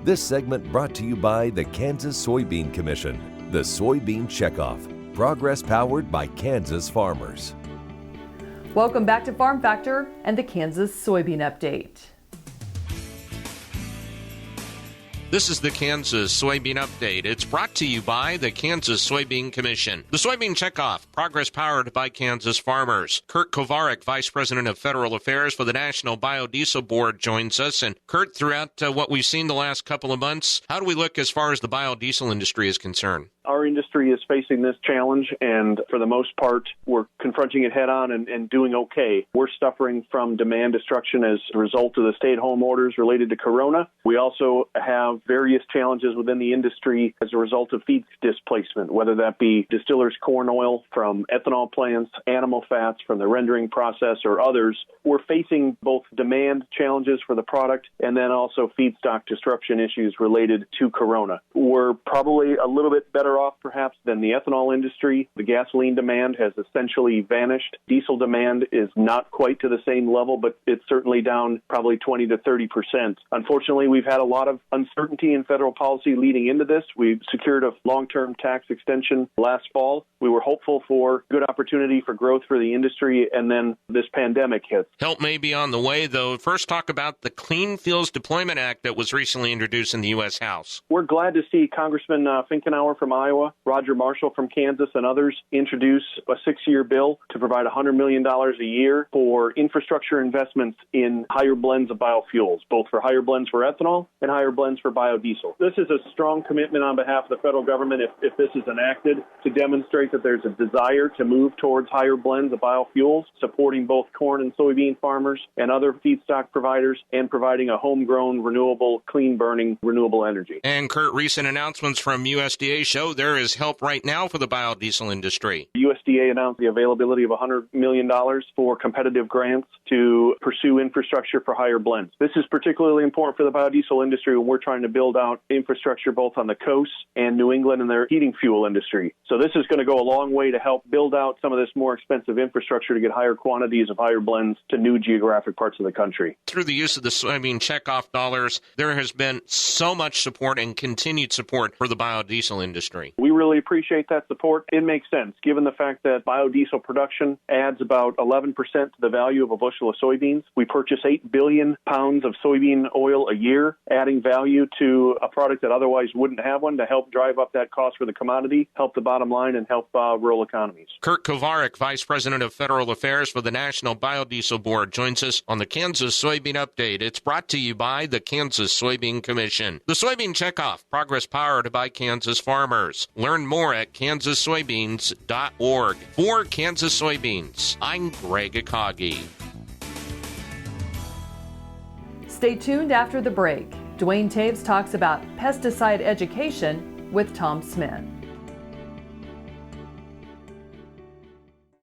This segment brought to you by the Kansas Soybean Commission, the Soybean Checkoff, progress powered by Kansas farmers. Welcome back to Farm Factor and the Kansas Soybean Update. This is the Kansas Soybean Update. It's brought to you by the Kansas Soybean Commission. The Soybean Checkoff, progress powered by Kansas farmers. Kurt Kovarik, Vice President of Federal Affairs for the National Biodiesel Board, joins us. And Kurt, throughout what we've seen the last couple of months, how do we look as far as the biodiesel industry is concerned? Our industry is facing this challenge, and for the most part, we're confronting it head on and doing okay. We're suffering from demand destruction as a result of the stay-at-home orders related to Corona. We also have various challenges within the industry as a result of feed displacement, whether that be distillers corn oil from ethanol plants, animal fats from the rendering process, or others. We're facing both demand challenges for the product and then also feedstock disruption issues related to Corona. We're probably a little bit better off perhaps than the ethanol industry. The gasoline demand has essentially vanished. Diesel demand is not quite to the same level, but it's certainly down probably 20 to 30%. Unfortunately, we've had a lot of uncertainty in federal policy leading into this. We secured a long-term tax extension last fall. We were hopeful for good opportunity for growth for the industry, and then this pandemic hits. Help may be on the way, though. First, talk about the Clean Fuels Deployment Act that was recently introduced in the U.S. House. We're glad to see Congressman Finkenauer from Iowa, Roger Marshall from Kansas, and others introduce a 6-year bill to provide $100 million a year for infrastructure investments in higher blends of biofuels, both for higher blends for ethanol and higher blends for biodiesel. This is a strong commitment on behalf of the federal government, if this is enacted, to demonstrate that there's a desire to move towards higher blends of biofuels, supporting both corn and soybean farmers and other feedstock providers, and providing a homegrown, renewable, clean-burning, renewable energy. And, Kurt, recent announcements from USDA show there is help right now for the biodiesel industry. USDA announced the availability of $100 million for competitive grants to pursue infrastructure for higher blends. This is particularly important for the biodiesel industry when we're trying to build out infrastructure both on the coast and New England and their heating fuel industry. So this is going to go a long way to help build out some of this more expensive infrastructure to get higher quantities of higher blends to new geographic parts of the country. Through the use of the soybean checkoff dollars, there has been so much support and continued support for the biodiesel industry. We really appreciate that support. It makes sense, given the fact that biodiesel production adds about 11% to the value of a bushel of soybeans. We purchase 8 billion pounds of soybean oil a year, adding value to a product that otherwise wouldn't have one to help drive up that cost for the commodity, help the bottom line, and help rural economies. Kurt Kovarik, Vice President of Federal Affairs for the National Biodiesel Board, joins us on the Kansas Soybean Update. It's brought to you by the Kansas Soybean Commission. The Soybean Checkoff, progress powered by Kansas farmers. Learn more at kansassoybeans.org. For Kansas Soybeans, I'm Greg Akagi. Stay tuned after the break. Dwayne Taves talks about pesticide education with Tom Smith.